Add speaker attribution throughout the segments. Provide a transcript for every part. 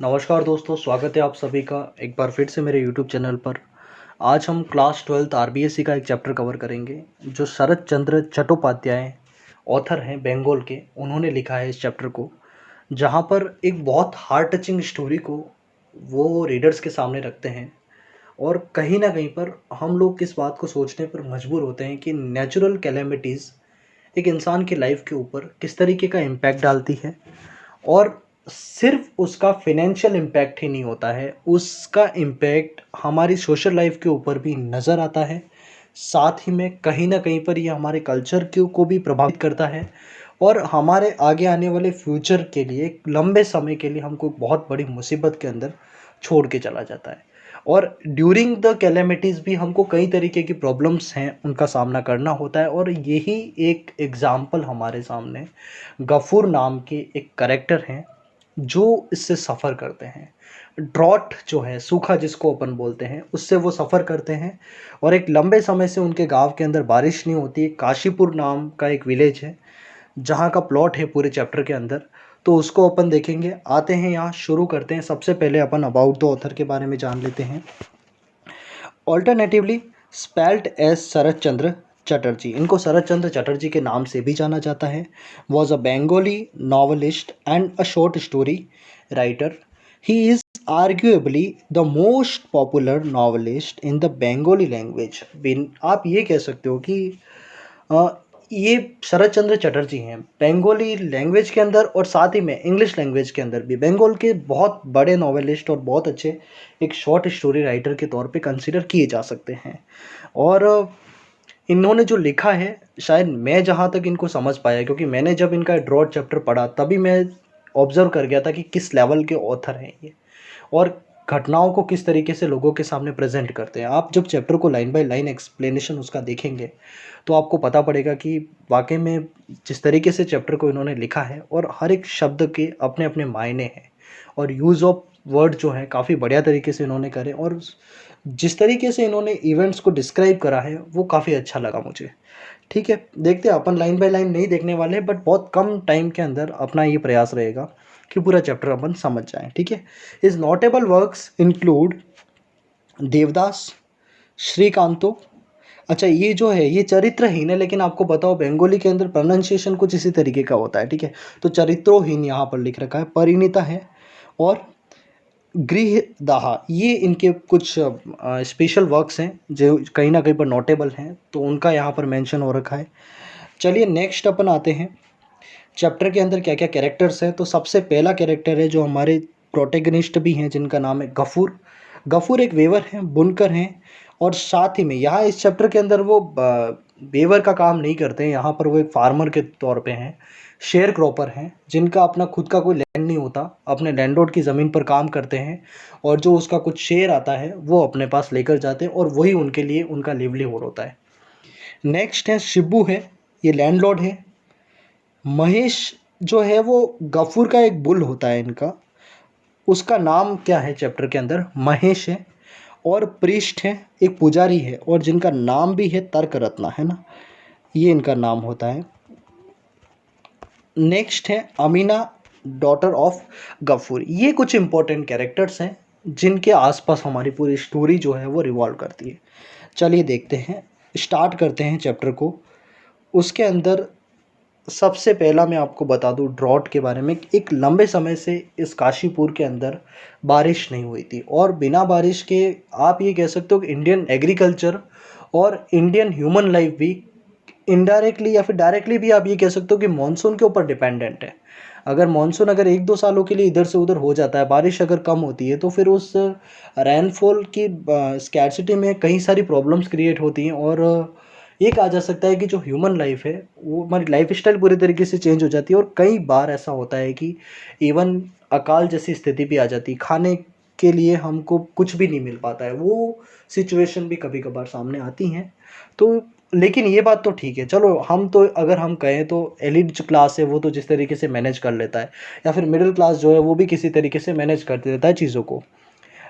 Speaker 1: नमस्कार दोस्तों, स्वागत है आप सभी का एक बार फिर से मेरे यूट्यूब चैनल पर। आज हम क्लास 12th आरबीएससी का एक चैप्टर कवर करेंगे जो शरत चंद्र चट्टोपाध्याय ऑथर हैं बंगाल के। उन्होंने लिखा है इस चैप्टर को, जहाँ पर एक बहुत हार्ट टचिंग स्टोरी को वो रीडर्स के सामने रखते हैं। और कहीं ना कहीं पर हम लोग किस बात को सोचने पर मजबूर होते हैं कि नेचुरल कैलेमिटीज़ एक इंसान की लाइफ के ऊपर किस तरीके का इम्पैक्ट डालती है। और सिर्फ उसका फाइनेंशियल इम्पैक्ट ही नहीं होता है, उसका इम्पैक्ट हमारी सोशल लाइफ के ऊपर भी नज़र आता है। साथ ही में कहीं ना कहीं पर ये हमारे कल्चर को भी प्रभावित करता है और हमारे आगे आने वाले फ्यूचर के लिए एक लंबे समय के लिए हमको बहुत बड़ी मुसीबत के अंदर छोड़ के चला जाता है। और ड्यूरिंग द कैलेमिटीज़ भी हमको कई तरीके की प्रॉब्लम्स हैं उनका सामना करना होता है। और यही एक एग्ज़ाम्पल हमारे सामने गफूर नाम के एक करेक्टर हैं जो इससे सफ़र करते हैं। ड्रॉट जो है, सूखा जिसको अपन बोलते हैं, उससे वो सफ़र करते हैं और एक लंबे समय से उनके गांव के अंदर बारिश नहीं होती। काशीपुर नाम का एक विलेज है जहाँ का प्लॉट है पूरे चैप्टर के अंदर, तो उसको अपन देखेंगे। आते हैं यहाँ, शुरू करते हैं। सबसे पहले अपन अबाउट द ऑथर के बारे में जान लेते हैं। ऑल्टरनेटिवली स्पेल्ड एज शरत चंद्र चटर्जी, इनको शरत चंद्र चटर्जी के नाम से भी जाना जाता है। Was a Bengali novelist and a short story writer. He is arguably the most popular novelist in the Bengali language. आप ये कह सकते हो कि अ, ये शरत चंद्र चटर्जी हैं बंगाली लैंग्वेज के अंदर और साथ ही में इंग्लिश लैंग्वेज के अंदर भी बंगाल के बहुत बड़े नॉवेलिस्ट और बहुत अच्छे एक शॉर्ट स्टोरी राइटर के तौर पे कंसिडर किए जा सकते हैं। और इन्होंने जो लिखा है, शायद मैं जहाँ तक इनको समझ पाया, क्योंकि मैंने जब इनका ड्रॉट चैप्टर पढ़ा तभी मैं ऑब्जर्व कर गया था कि किस लेवल के ऑथर हैं ये और घटनाओं को किस तरीके से लोगों के सामने प्रेजेंट करते हैं। आप जब चैप्टर को लाइन बाय लाइन एक्सप्लेनेशन उसका देखेंगे तो आपको पता पड़ेगा कि वाकई में जिस तरीके से चैप्टर को इन्होंने लिखा है और हर एक शब्द के अपने अपने मायने हैं और यूज़ ऑफ वर्ड जो है काफ़ी बढ़िया तरीके से इन्होंने करे। और जिस तरीके से इन्होंने इवेंट्स को डिस्क्राइब करा है वो काफ़ी अच्छा लगा मुझे। ठीक है, देखते हैं। अपन लाइन बाय लाइन नहीं देखने वाले, बट बहुत कम टाइम के अंदर अपना ये प्रयास रहेगा कि पूरा चैप्टर अपन समझ जाएं। ठीक है। Is notable works include Devdas, Srikanto. अच्छा, ये जो है ये चरित्रहीन है, लेकिन आपको बताओ बंगाली के अंदर प्रोनाउंसिएशन कुछ इसी तरीके का होता है। ठीक है, तो चरित्रोहीन यहाँ पर लिख रखा है। परिणीता है और गृहदाह, ये इनके कुछ स्पेशल वर्क्स हैं जो कहीं ना कहीं पर नोटेबल हैं, तो उनका यहाँ पर मेंशन हो रखा है। चलिए नेक्स्ट अपन आते हैं चैप्टर के अंदर क्या क्या कैरेक्टर्स हैं। तो सबसे पहला कैरेक्टर है जो हमारे प्रोटेगनिस्ट भी हैं, जिनका नाम है गफूर। गफूर एक वेवर हैं, बुनकर हैं और साथ ही में यहाँ इस चैप्टर के अंदर वो वेवर का काम नहीं करते हैं, यहाँ पर वो एक फार्मर के तौर पे हैं, शेयर क्रॉपर हैं, जिनका अपना खुद का कोई लैंड नहीं होता, अपने लैंडलॉर्ड की ज़मीन पर काम करते हैं और जो उसका कुछ शेयर आता है वो अपने पास लेकर जाते हैं और वही उनके लिए उनका लिवलीहुड होता है। नेक्स्ट है शिबू है, ये लैंडलॉर्ड है। महेश जो है वो गफूर का एक बुल होता है इनका, उसका नाम क्या है चैप्टर के अंदर, महेश है। और प्रीस्ट है, एक पुजारी है और जिनका नाम भी है तर्क रत्ना, है ना, ये इनका नाम होता है। नेक्स्ट है अमीना, डॉटर ऑफ गफूर। ये कुछ इंपॉर्टेंट कैरेक्टर्स हैं जिनके आसपास हमारी पूरी स्टोरी जो है वो रिवॉल्व करती है। चलिए देखते हैं, स्टार्ट करते हैं चैप्टर को। उसके अंदर सबसे पहला मैं आपको बता दूं ड्रॉट के बारे में। एक लंबे समय से इस काशीपुर के अंदर बारिश नहीं हुई थी और बिना बारिश के आप ये कह सकते हो कि इंडियन एग्रीकल्चर और इंडियन ह्यूमन लाइफ भी इनडायरेक्टली या फिर डायरेक्टली भी आप ये कह सकते हो कि मानसून के ऊपर डिपेंडेंट है। अगर मानसून अगर एक दो सालों के लिए इधर से उधर हो जाता है, बारिश अगर कम होती है, तो फिर उस रेनफॉल की स्कैरसिटी में कई सारी प्रॉब्लम्स क्रिएट होती हैं। और ये कहा जा सकता है कि जो ह्यूमन लाइफ है वो हमारी लाइफ स्टाइल पूरी तरीके से चेंज हो जाती है और कई बार ऐसा होता है कि इवन अकाल जैसी स्थिति भी आ जाती है, खाने के लिए हमको कुछ भी नहीं मिल पाता है, वो सिचुएशन भी कभी कभार सामने आती हैं। तो लेकिन ये बात तो ठीक है, चलो हम तो अगर हम कहें तो एलिट जो क्लास है वो तो जिस तरीके से मैनेज कर लेता है, या फिर मिडिल क्लास जो है वो भी किसी तरीके से मैनेज कर देता है चीज़ों को।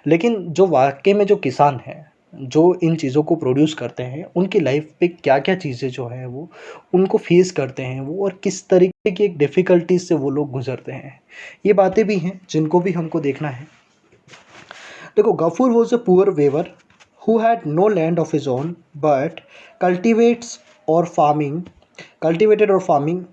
Speaker 1: लेकिन जो वाकई में जो किसान है जो इन चीज़ों को प्रोड्यूस करते हैं उनकी लाइफ पे क्या क्या चीज़ें जो है वो उनको फेस करते हैं वो, और किस तरीके की एक डिफ़िकल्टीज से वो लोग गुजरते हैं। ये बातें भी हैं जिनको भी हमको देखना है। देखो, Gafur was a poor weaver who had no land of his own but cultivates और फार्मिंग कल्टिवेटेड और farming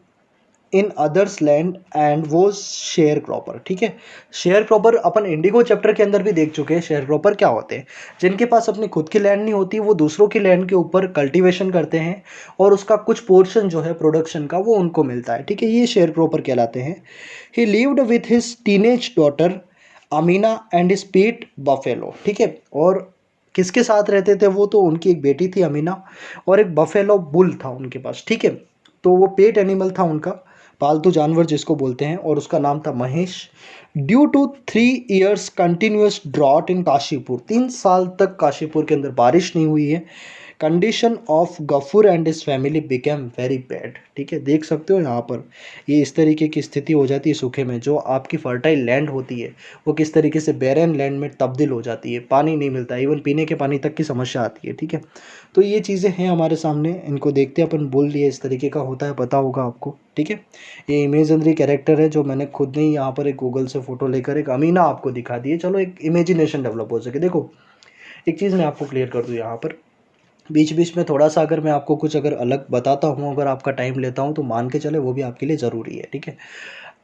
Speaker 1: in others land and वो शेयर क्रॉपर। ठीक है, शेयर क्रॉपर अपन इंडिगो चैप्टर के अंदर भी देख चुके हैं। शेयर क्रॉपर क्या होते हैं? जिनके पास अपनी खुद की लैंड नहीं होती, वो दूसरों की लैंड के ऊपर कल्टीवेशन करते हैं और उसका कुछ पोर्शन जो है प्रोडक्शन का वो उनको मिलता है। ठीक है, ये शेयर क्रॉपर कहलाते हैं। ही lived with his teenage daughter Amina and his pet buffalo. ठीक है, और किसके साथ रहते थे वो? तो उनकी एक बेटी थी अमीना और एक बफेलो बुल था उनके पास। ठीक है, तो वो पेट एनिमल था उनका, पालतू जानवर जिसको बोलते हैं, और उसका नाम था Mahesh. Due to 3 years continuous drought in Kashipur, 3 साल तक काशीपुर के अंदर बारिश नहीं हुई है। Condition of Gafur and his family became very bad. ठीक है, देख सकते हो यहाँ पर ये इस तरीके की स्थिति हो जाती है सूखे में। जो आपकी फर्टाइल लैंड होती है वो किस तरीके से बैरन लैंड में तब्दील हो जाती है, पानी नहीं मिलता, इवन पीने के पानी तक की समस्या आती है। ठीक है, तो ये चीज़ें हैं हमारे सामने, इनको देखते अपन बोल लिए इस तरीके का होता है, पता होगा आपको। ठीक है, ये इमेजिनरी कैरेक्टर है जो मैंने खुद नहीं यहाँ पर एक गूगल से फ़ोटो लेकर एक अमीना आपको दिखा दी है। चलो एक इमेजिनेशन डेवलप हो सके। देखो, एक चीज़ मैं आपको क्लियर कर दूँ यहाँ पर, बीच बीच में थोड़ा सा अगर मैं आपको कुछ अगर अलग बताता हूँ, अगर आपका टाइम लेता हूँ, तो मान के चले वो भी आपके लिए ज़रूरी है। ठीक है,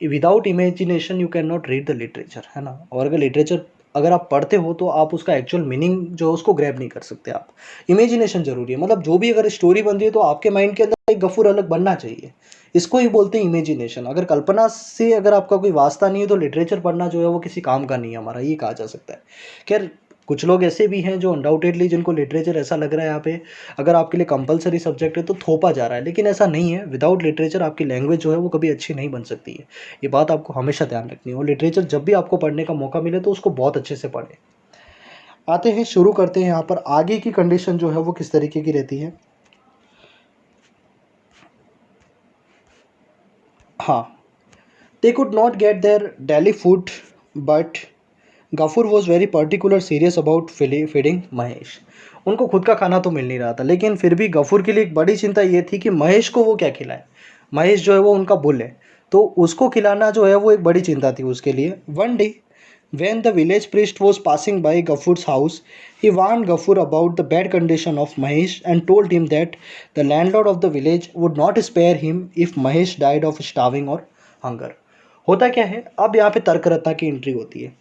Speaker 1: without imagination you can not read the literature, है ना। और अगर लिटरेचर अगर आप पढ़ते हो तो आप उसका एक्चुअल मीनिंग जो है उसको ग्रैब नहीं कर सकते आप। इमेजिनेशन जरूरी है, मतलब जो भी अगर स्टोरी बन रही है तो आपके माइंड के अंदर एक गफूर अलग बनना चाहिए। इसको ही बोलते हैं इमेजिनेशन। अगर कल्पना से अगर आपका कोई वास्ता नहीं है तो लिटरेचर पढ़ना जो है वो किसी काम का नहीं है हमारा, ये कहा जा सकता है। खैर, कुछ लोग ऐसे भी हैं जो अनडाउटेडली जिनको लिटरेचर ऐसा लग रहा है यहाँ पे अगर आपके लिए कंपलसरी सब्जेक्ट है तो थोपा जा रहा है, लेकिन ऐसा नहीं है। विदाउट लिटरेचर आपकी लैंग्वेज जो है वो कभी अच्छी नहीं बन सकती है। ये बात आपको हमेशा ध्यान रखनी है, और लिटरेचर जब भी आपको पढ़ने का मौका मिले तो उसको बहुत अच्छे से पढ़ें। आते हैं, शुरू करते हैं यहाँ पर आगे की कंडीशन जो है वो किस तरीके की रहती है। हाँ, they could not get their daily food but Gafur was very particular serious about feeding Mahesh. उनको खुद का खाना तो मिल नहीं रहा था, लेकिन फिर भी गफूर के लिए एक बड़ी चिंता ये थी कि महेश को वो क्या खिलाए। महेश जो है वो उनका बुल है, तो उसको खिलाना जो है वो एक बड़ी चिंता थी उसके लिए। One day when the village priest was passing by Gafur's house, he warned Gafur about the bad condition of Mahesh and told him that the landlord of the village would not spare him if Mahesh died of starving or hunger. होता क्या है, अब यहाँ पे तर्क रत्ना की entry होती है।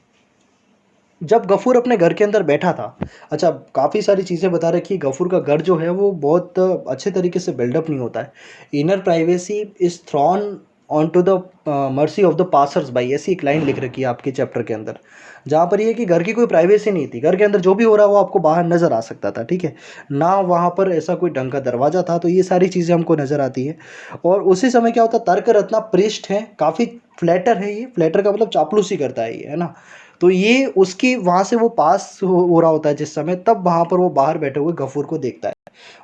Speaker 1: जब गफूर अपने घर के अंदर बैठा था, अच्छा काफ़ी सारी चीज़ें बता रखी। गफूर का घर जो है वो बहुत अच्छे तरीके से बिल्डअप नहीं होता है। Inner privacy is thrown on to the mercy of the passers by, ऐसी एक लाइन लिख रखी है आपके चैप्टर के अंदर, जहाँ पर ये कि घर की कोई प्राइवेसी नहीं थी। घर के अंदर जो भी हो रहा है वो आपको बाहर नज़र आ सकता था। ठीक है ना, वहाँ पर ऐसा कोई ढंग का दरवाज़ा था, तो ये सारी चीज़ें हमको नज़र आती है। और उसी समय क्या होता, तर्क रत्ना पृष्ठ है, काफ़ी फ्लैटर है। ये फ्लैटर का मतलब चापलूसी करता है ये, है ना। तो ये उसकी वहाँ से वो पास हो रहा होता है जिस समय, तब वहाँ पर वो बाहर बैठे हुए गफूर को देखता है,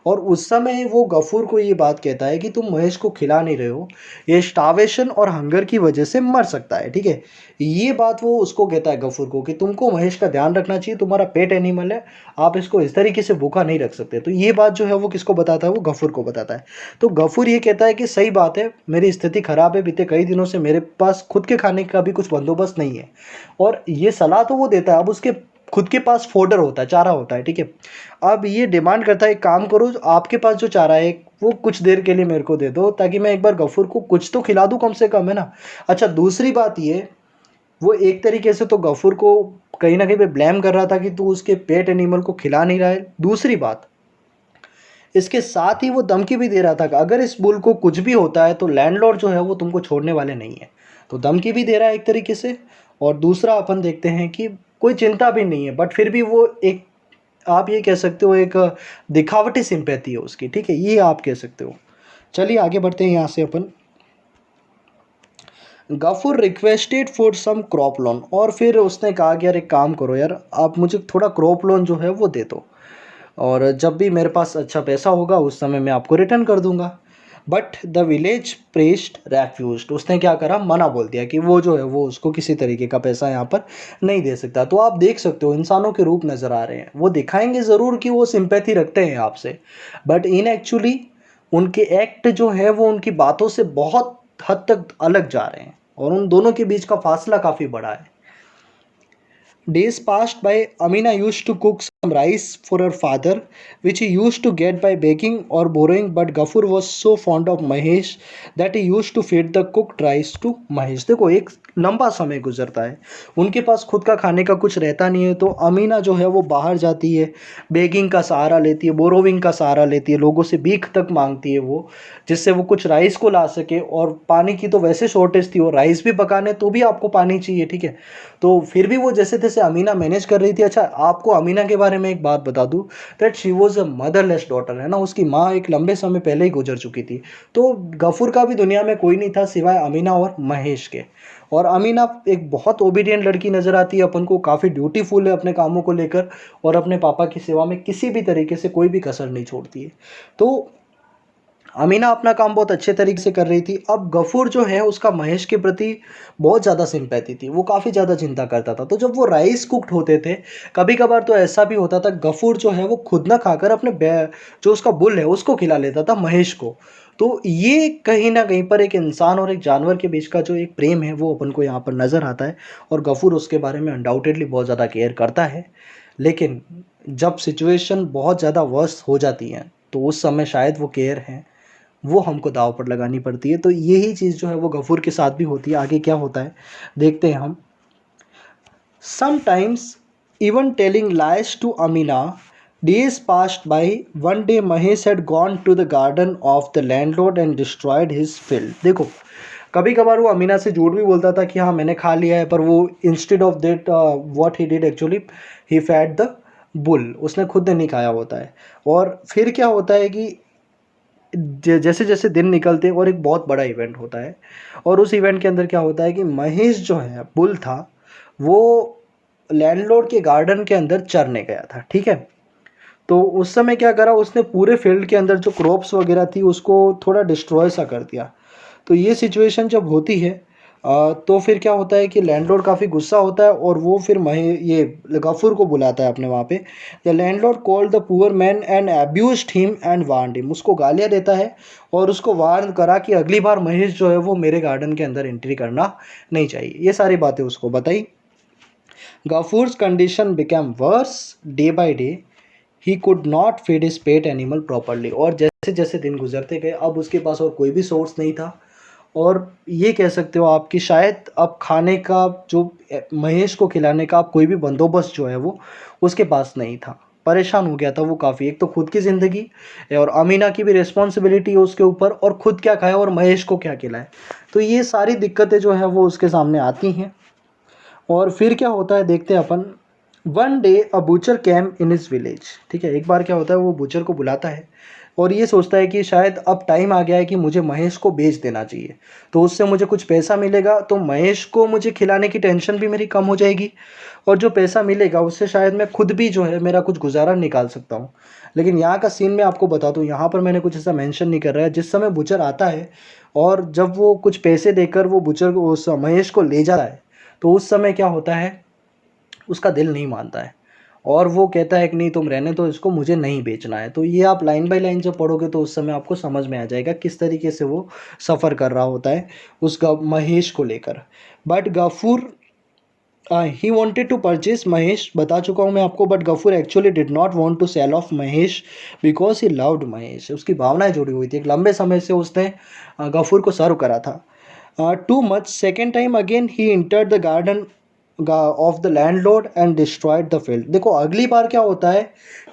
Speaker 1: और उस समय वो गफूर को ये बात कहता है कि तुम महेश को खिला नहीं रहे हो, ये स्टावेशन और हंगर की वजह से मर सकता है। ठीक है, ये बात वो उसको कहता है गफूर को कि तुमको महेश का ध्यान रखना चाहिए, तुम्हारा पेट एनिमल है, आप इसको इस तरीके से भूखा नहीं रख सकते। तो ये बात जो है वो किसको बताता है, वो गफूर को बताता है। तो गफूर ये कहता है कि सही बात है, मेरी स्थिति खराब है, बीते कई दिनों से मेरे पास खुद के खाने का भी कुछ बंदोबस्त नहीं है। और ये सलाह तो वो देता है, अब उसके खुद के पास फोडर होता है, चारा होता है। ठीक है, अब ये डिमांड करता है एक काम करो, आपके पास जो चारा है वो कुछ देर के लिए मेरे को दे दो, ताकि मैं एक बार गफूर को कुछ तो खिला दूं कम से कम, है ना। अच्छा, दूसरी बात ये, वो एक तरीके से तो गफूर को कहीं ना कहीं पे ब्लेम कर रहा था कि तू उसके पेट एनिमल को खिला नहीं रहा है। दूसरी बात, इसके साथ ही वो धमकी भी दे रहा था कि अगर इस बुल को कुछ भी होता है तो लैंडलॉर्ड जो है वो तुमको छोड़ने वाले नहीं है। तो धमकी भी दे रहा है एक तरीके से। और दूसरा अपन देखते हैं कि कोई चिंता भी नहीं है, बट फिर भी वो एक, आप ये कह सकते हो एक दिखावटी सिंपैथी है उसकी। ठीक है, ये आप कह सकते हो। चलिए आगे बढ़ते हैं यहाँ से अपन। Gafoor requested for some crop loan, और फिर उसने कहा कि यार एक काम करो यार, आप मुझे थोड़ा क्रॉप लोन जो है वो दे दो, और जब भी मेरे पास अच्छा पैसा होगा उस समय मैं आपको रिटर्न कर दूंगा। बट द विलेज प्रीस्ट रेफ्यूज्ड, उसने क्या करा, मना बोल दिया कि वो जो है वो उसको किसी तरीके का पैसा यहाँ पर नहीं दे सकता। तो आप देख सकते हो इंसानों के रूप नज़र आ रहे हैं, वो दिखाएंगे ज़रूर कि वो सिंपैथी रखते हैं आपसे, बट इन एक्चुअली उनके एक्ट जो है वो उनकी बातों से बहुत हद तक अलग जा रहे हैं और उन दोनों के बीच का फासला काफ़ी बड़ा है। Days passed by. Amina used to cook some rice for her father, which he used to get by begging or borrowing. But Gafur was so fond of Mahesh that he used to feed the cooked rice to Mahesh. देखो एक लंबा समय गुजरता है, उनके पास खुद का खाने का कुछ रहता नहीं है, तो अमीना जो है वो बाहर जाती है, बेगिंग का सहारा लेती है, बोरोविंग का सहारा लेती है, लोगों से भीख तक मांगती है वो, जिससे वो कुछ राइस को ला सके। और पानी की तो वैसे शॉर्टेज थी, और राइस भी पकाने तो भी आपको पानी चाहिए, ठीक है। तो फिर भी वो जैसे तैसे अमीना मैनेज कर रही थी। अच्छा, आपको अमीना के बारे में एक बात बता दूं, that she was a motherless daughter, है ना, उसकी माँ एक लंबे समय पहले ही गुजर चुकी थी। तो गफूर का भी दुनिया में कोई नहीं था सिवाय अमीना और महेश के। और अमीना एक बहुत ओबीडियंट लड़की नज़र आती है अपन को, काफ़ी ड्यूटीफुल है अपने कामों को लेकर, और अपने पापा की सेवा में किसी भी तरीके से कोई भी कसर नहीं छोड़ती है। तो अमीना अपना काम बहुत अच्छे तरीके से कर रही थी। अब गफूर जो है उसका महेश के प्रति बहुत ज़्यादा सिंपैथी थी, वो काफ़ी ज़्यादा चिंता करता था। तो जब वो राइस कुक्ड होते थे, कभी कभार तो ऐसा भी होता था, गफूर जो है वो खुद ना खाकर अपने जो उसका बुल है उसको खिला लेता था महेश को। तो ये कहीं ना कहीं पर एक इंसान और एक जानवर के बीच का जो एक प्रेम है वो अपन को यहाँ पर नज़र आता है, और गफूर उसके बारे में अनडाउटेडली बहुत ज़्यादा केयर करता है। लेकिन जब सिचुएशन बहुत ज़्यादा वर्स हो जाती है, तो उस समय शायद वो केयर है वो हमको दाव पर लगानी पड़ती है। तो यही चीज़ जो है वो गफूर के साथ भी होती है। आगे क्या होता है देखते हैं हम। Sometimes even telling lies to Amina, days passed by, one day Mahesh had gone to the garden of the landlord and destroyed his field. देखो कभी कभार वो अमीना से झूठ भी बोलता था कि हाँ मैंने खा लिया है, पर वो instead of that what he did actually, he fed the bull, उसने खुद ने नहीं खाया होता है। और फिर क्या होता है कि जैसे जैसे दिन निकलते हैं और एक बहुत बड़ा इवेंट होता है, और उस इवेंट के अंदर क्या होता है कि महेश जो है बुल था, वो लैंडलॉर्ड के गार्डन के अंदर चरने गया था, ठीक है। तो उस समय क्या करा उसने, पूरे फील्ड के अंदर जो क्रॉप्स वगैरह थी उसको थोड़ा डिस्ट्रॉय सा कर दिया। तो ये सिचुएशन जब होती है तो फिर क्या होता है कि लैंडलॉर्ड काफ़ी गुस्सा होता है, और वो फिर ये गफूर को बुलाता है अपने वहाँ पे। The landlord called the poor man and abused him and warned him, उसको गालियाँ देता है और उसको वार्न करा कि अगली बार महेश जो है वो मेरे गार्डन के अंदर एंट्री करना नहीं चाहिए, ये सारी बातें उसको बताई। Gafoor's condition become worse day by day, he could not feed his pet animal properly, और जैसे जैसे दिन गुजरते गए अब उसके पास और कोई भी सोर्स नहीं था, और ये कह सकते हो आप कि शायद अब खाने का जो महेश को खिलाने का अब कोई भी बंदोबस्त जो है वो उसके पास नहीं था। परेशान हो गया था वो काफ़ी, एक तो खुद की ज़िंदगी और अमीना की भी रिस्पॉन्सिबिलिटी है उसके ऊपर, और खुद क्या खाए और महेश को क्या खिलाए। तो ये सारी दिक्कतें जो है वो उसके सामने आती हैं। और फिर क्या होता है देखते हैं अपन। One day a butcher came in his village, ठीक है, एक बार क्या होता है वो बूचर को बुलाता है और ये सोचता है कि शायद अब टाइम आ गया है कि मुझे महेश को बेच देना चाहिए, तो उससे मुझे कुछ पैसा मिलेगा, तो महेश को मुझे खिलाने की टेंशन भी मेरी कम हो जाएगी, और जो पैसा मिलेगा उससे शायद मैं खुद भी जो है मेरा कुछ गुजारा निकाल सकता हूँ। लेकिन यहाँ का सीन मैं आपको बता दूँ, यहाँ पर मैंने कुछ ऐसा मेंशन नहीं कर रहा है। जिस समय बुचर आता है और जब वो कुछ पैसे देकर वो बुचर को उस महेश को ले जाता है, तो उस समय क्या होता है, उसका दिल नहीं मानता है और वो कहता है कि नहीं तुम रहने दो इसको, मुझे नहीं बेचना है। तो ये आप लाइन बाय लाइन जब पढ़ोगे तो उस समय आपको समझ में आ जाएगा किस तरीके से वो सफ़र कर रहा होता है उस महेश को लेकर। But Gafoor he wanted to purchase Mahesh, बता चुका हूँ मैं आपको, but Gafoor actually did not want to sell off Mahesh because he loved Mahesh, उसकी भावनाएं जुड़ी हुई थी, एक लंबे समय से उसने गफूर को सर्व करा था। Too much second time again he entered the garden of the landlord and destroyed the field. देखो अगली बार क्या होता है,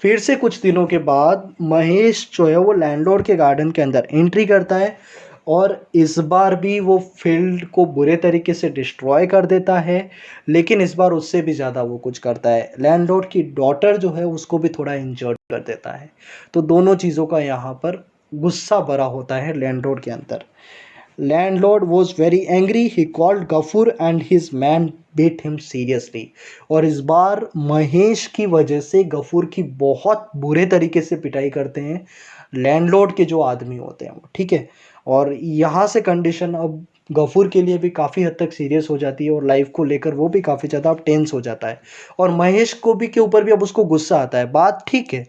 Speaker 1: फिर से कुछ दिनों के बाद महेश जो है वो लैंडलॉर्ड के गार्डन के अंदर एंट्री करता है, और इस बार भी वो फील्ड को बुरे तरीके से डिस्ट्रॉय कर देता है। लेकिन इस बार उससे भी ज़्यादा वो कुछ करता है, लैंडलॉर्ड की डॉटर जो है उसको भी थोड़ा इंजर्ड कर देता है। तो दोनों चीज़ों का यहाँ पर गुस्सा भरा होता है लैंडलॉर्ड के अंदर। Landlord was very angry. He called Gafur and his man beat him seriously। और इस बार महेश की वजह से गफूर की बहुत बुरे तरीके से पिटाई करते हैं लैंडलॉर्ड के जो आदमी होते हैं वो, ठीक है। और यहाँ से कंडीशन अब गफूर के लिए भी काफ़ी हद तक सीरियस हो जाती है और लाइफ को लेकर वो भी काफ़ी ज़्यादा अब टेंस हो जाता है। और महेश को भी के ऊपर भी अब उसको गुस्सा आता है। बात ठीक है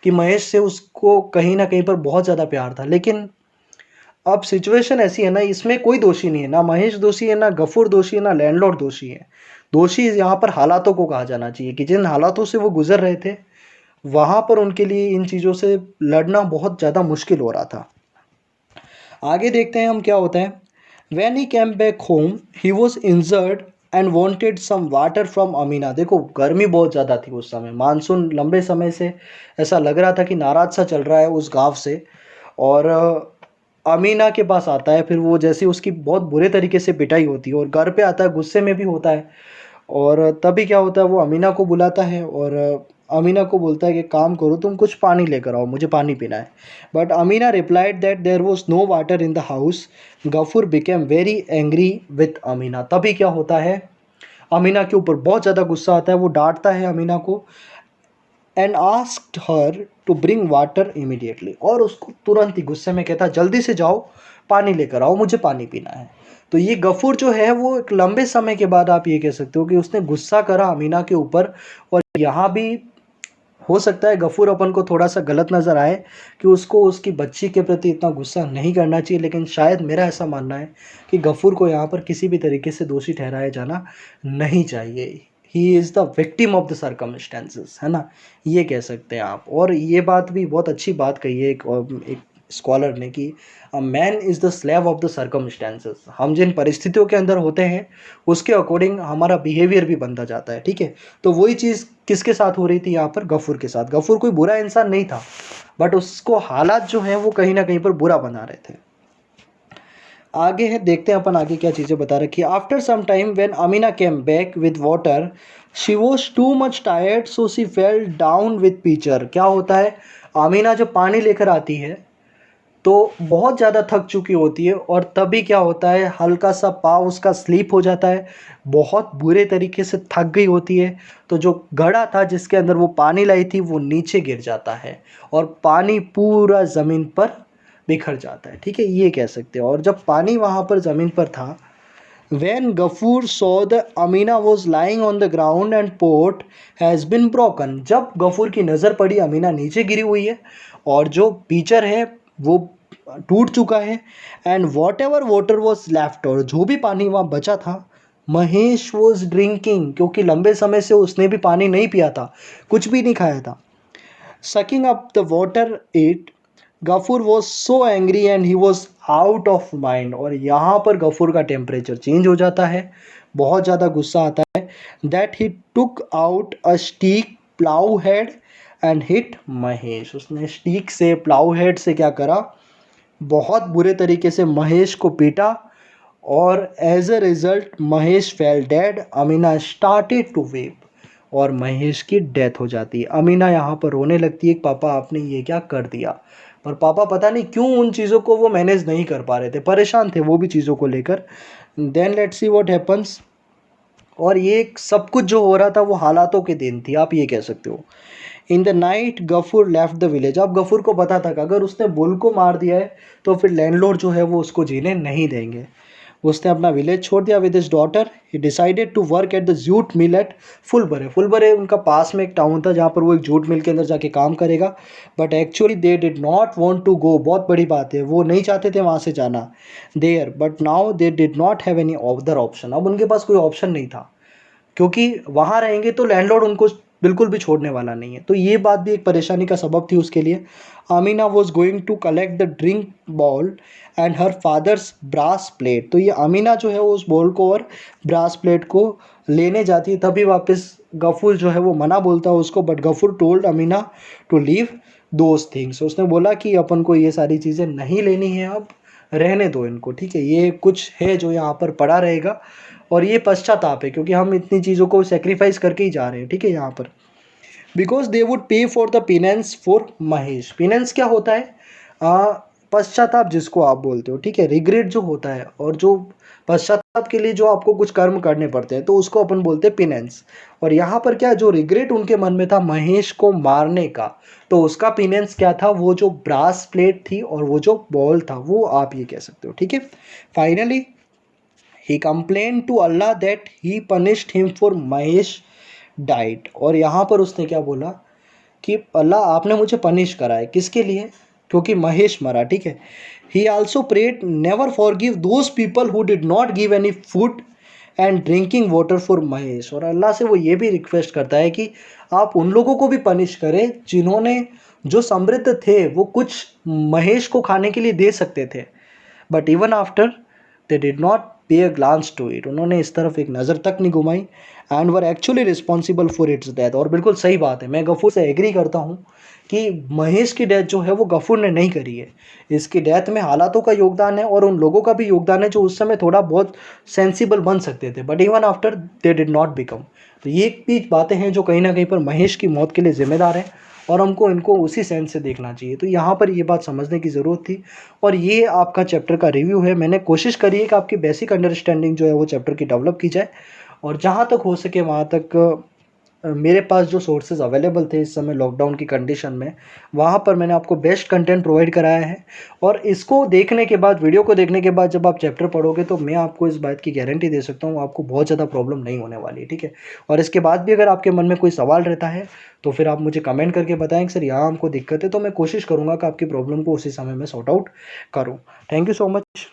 Speaker 1: कि महेश से उसको कहीं ना कहीं पर बहुत ज़्यादा प्यार था, लेकिन अब सिचुएशन ऐसी है ना, इसमें कोई दोषी नहीं है, ना महेश दोषी है, ना गफूर दोषी है, ना लैंडलॉर्ड दोषी है। दोषी यहाँ पर हालातों को कहा जाना चाहिए कि जिन हालातों से वो गुजर रहे थे वहाँ पर उनके लिए इन चीज़ों से लड़ना बहुत ज़्यादा मुश्किल हो रहा था। आगे देखते हैं हम क्या होता है। When he came back home, he was injured and wanted some water from Amina. देखो गर्मी बहुत ज़्यादा थी उस समय, मानसून लंबे समय से ऐसा लग रहा था कि नाराज सा चल रहा है उस गांव से। और अमीना के पास आता है, फिर वो जैसे उसकी बहुत बुरे तरीके से पिटाई होती है और घर पे आता है, गुस्से में भी होता है। और तभी क्या होता है, वो अमीना को बुलाता है और अमीना को बोलता है कि काम करो तुम, कुछ पानी लेकर आओ, मुझे पानी पीना है। But Amina replied that there was no water in the house. Gafoor became very angry with Amina. तभी क्या होता है, अमीना के ऊपर बहुत ज़्यादा गुस्सा आता है, वो डांटता है अमीना को and asked her to bring water immediately. और उसको तुरंत ही गुस्से में कहता है जल्दी से जाओ पानी लेकर आओ, मुझे पानी पीना है। तो ये गफूर जो है वो एक लंबे समय के बाद आप ये कह सकते हो कि उसने गुस्सा करा अमीना के ऊपर। और यहाँ भी हो सकता है गफूर अपन को थोड़ा सा गलत नज़र आए कि उसको उसकी बच्ची के प्रति इतना गुस्सा नहीं करना चाहिए, लेकिन शायद मेरा ऐसा मानना है कि गफूर को यहाँ पर किसी भी तरीके से दोषी ठहराया जाना नहीं चाहिए। He is the victim of the circumstances, है ना, ये कह सकते हैं आप। और ये बात भी बहुत अच्छी बात कही है एक स्कॉलर ने कि a man is the slave of the circumstances. हम जिन परिस्थितियों के अंदर होते हैं उसके अकॉर्डिंग हमारा बिहेवियर भी बनता जाता है, ठीक है। तो वही चीज़ किसके साथ हो रही थी यहाँ पर, गफूर के साथ। गफूर कोई बुरा इंसान नहीं था, बट उसको हालात जो हैं वो कहीं ना कहीं पर बुरा बना रहे थे। आगे है, देखते हैं अपन आगे क्या चीज़ें बता रखी है। After some time when Amina came back with water she was too much tired so she fell down with pitcher. क्या होता है, अमीना जब पानी लेकर आती है तो बहुत ज़्यादा थक चुकी होती है और तभी क्या होता है, हल्का सा पाँव उसका स्लिप हो जाता है, बहुत बुरे तरीके से थक गई होती है। तो जो घड़ा था जिसके अंदर वो पानी लाई थी वो नीचे गिर जाता है और पानी पूरा ज़मीन पर बिखर जाता है, ठीक है, ये कह सकते हैं। और जब पानी वहाँ पर ज़मीन पर था, when Gafur saw the Amina was lying on the ground and pot has been broken। जब गफूर की नज़र पड़ी अमीना नीचे गिरी हुई है और जो पीचर है वो टूट चुका है। And what ever water was left, और जो भी पानी वहाँ बचा था महेश वॉज ड्रिंकिंग, क्योंकि लंबे समय से उसने भी पानी नहीं पिया था, कुछ भी नहीं खाया था। Sucking up the water it Gafoor was so angry and he was out of mind. और यहाँ पर गफूर का टेम्परेचर चेंज हो जाता है, बहुत ज़्यादा गुस्सा आता है। That he took out a stick plough head and hit Mahesh. उसने स्टीक से, प्लाउ हेड से क्या करा, बहुत बुरे तरीके से महेश को पीटा और as a result Mahesh fell dead. Amina started to weep और महेश की डेथ हो जाती है। अमीना यहाँ पर रोने लगती है, पापा आपने ये क्या कर दिया। पर पापा पता नहीं क्यों उन चीज़ों को वो मैनेज नहीं कर पा रहे थे, परेशान थे वो भी चीज़ों को लेकर। Then let's see what happens. और ये सब कुछ जो हो रहा था वो हालातों के दिन थी, आप ये कह सकते हो। In the night Gafoor left the village. अब गफूर को पता था कि अगर उसने बुल को मार दिया है तो फिर लैंडलॉर्ड जो है वो उसको जीने नहीं देंगे। उसने अपना विलेज छोड़ दिया with his daughter. He decided to work at the jute mill at Phulbere. Phulbere उनका पास में एक टाउन था जहाँ पर वो एक जूट मिल के अंदर जाके काम करेगा। But actually they did not want to go. बहुत बड़ी बात है, वो नहीं चाहते थे वहाँ से जाना there. But now they did not have any other option. अब उनके पास कोई ऑप्शन नहीं था, क्योंकि वहाँ रहेंगे तो लैंडलॉर्ड उनको बिल्कुल भी छोड़ने वाला नहीं है। तो ये बात भी एक परेशानी का सबब थी उसके लिए। Amina was going to collect the drink bowl and her father's brass plate. तो ये अमीना जो है उस बॉल को और ब्रास प्लेट को लेने जाती है, तभी वापस गफूर जो है वो मना बोलता है उसको। But Gafoor told Amina to leave those things. उसने बोला कि अपन को ये सारी चीज़ें नहीं लेनी है, अब रहने दो इनको, ठीक है, ये कुछ है जो यहाँ पर पड़ा रहेगा। और ये पश्चाताप है क्योंकि हम इतनी चीज़ों को सेक्रीफाइस करके ही जा रहे हैं, ठीक है, यहाँ पर। बिकॉज दे वुड पे for the penance for Mahesh. Penance क्या होता है, पश्चाताप जिसको आप बोलते हो, ठीक है, रिग्रेट जो होता है और जो पश्चाताप के लिए जो आपको कुछ कर्म करने पड़ते हैं, तो उसको अपन बोलते हैं पिनेंस। और यहाँ पर क्या, जो रिग्रेट उनके मन में था महेश को मारने का, तो उसका पिनेंस क्या था, वो जो ब्रास प्लेट थी और वो जो बॉल था, वो आप ये कह सकते हो, ठीक है। Finally he complain to Allah that he punished him for Mahesh died. और यहाँ पर उसने क्या बोला कि अल्लाह आपने मुझे पनिश करा है, किसके लिए, क्योंकि महेश मरा, ठीक है। He also prayed never forgive those people who did not give any food and drinking water for Mahesh. और अल्लाह से वो ये भी रिक्वेस्ट करता है कि आप उन लोगों को भी पनिश करें जिन्होंने, जो समृद्ध थे, वो कुछ महेश को खाने के लिए दे सकते थे, but even after they did not पे अ ग्लांस टू इट, उन्होंने इस तरफ एक नज़र तक नहीं घुमाई, and were actually responsible for its death. और बिल्कुल सही बात है, मैं गफूर से एग्री करता हूँ कि महेश की डेथ जो है वो गफूर ने नहीं करी है। इसकी डेथ में हालातों का योगदान है और उन लोगों का भी योगदान है जो उस समय थोड़ा बहुत सेंसिबल बन सकते थे, but even after they did not become. तो ये भी बातें हैं जो कहीं ना कहीं पर महेश की मौत के लिए जिम्मेदार हैं, और हमको इनको उसी सेंस से देखना चाहिए। तो यहाँ पर ये बात समझने की ज़रूरत थी। और ये आपका चैप्टर का रिव्यू है, मैंने कोशिश करी है कि आपकी बेसिक अंडरस्टैंडिंग जो है वो चैप्टर की डेवलप की जाए, और जहाँ तक हो सके वहाँ तक मेरे पास जो सोर्सेज अवेलेबल थे इस समय लॉकडाउन की कंडीशन में, वहाँ पर मैंने आपको बेस्ट कंटेंट प्रोवाइड कराया है। और इसको देखने के बाद, वीडियो को देखने के बाद जब आप चैप्टर पढ़ोगे, तो मैं आपको इस बात की गारंटी दे सकता हूँ आपको बहुत ज़्यादा प्रॉब्लम नहीं होने वाली है, ठीक है। और इसके बाद भी अगर आपके मन में कोई सवाल रहता है तो फिर आप मुझे कमेंट करके बताएं कि सर यहाँ हमको दिक्कत है, तो मैं कोशिश करूँगा कि आपकी प्रॉब्लम को उसी समय में सॉर्ट आउट करूँ। Thank you so much.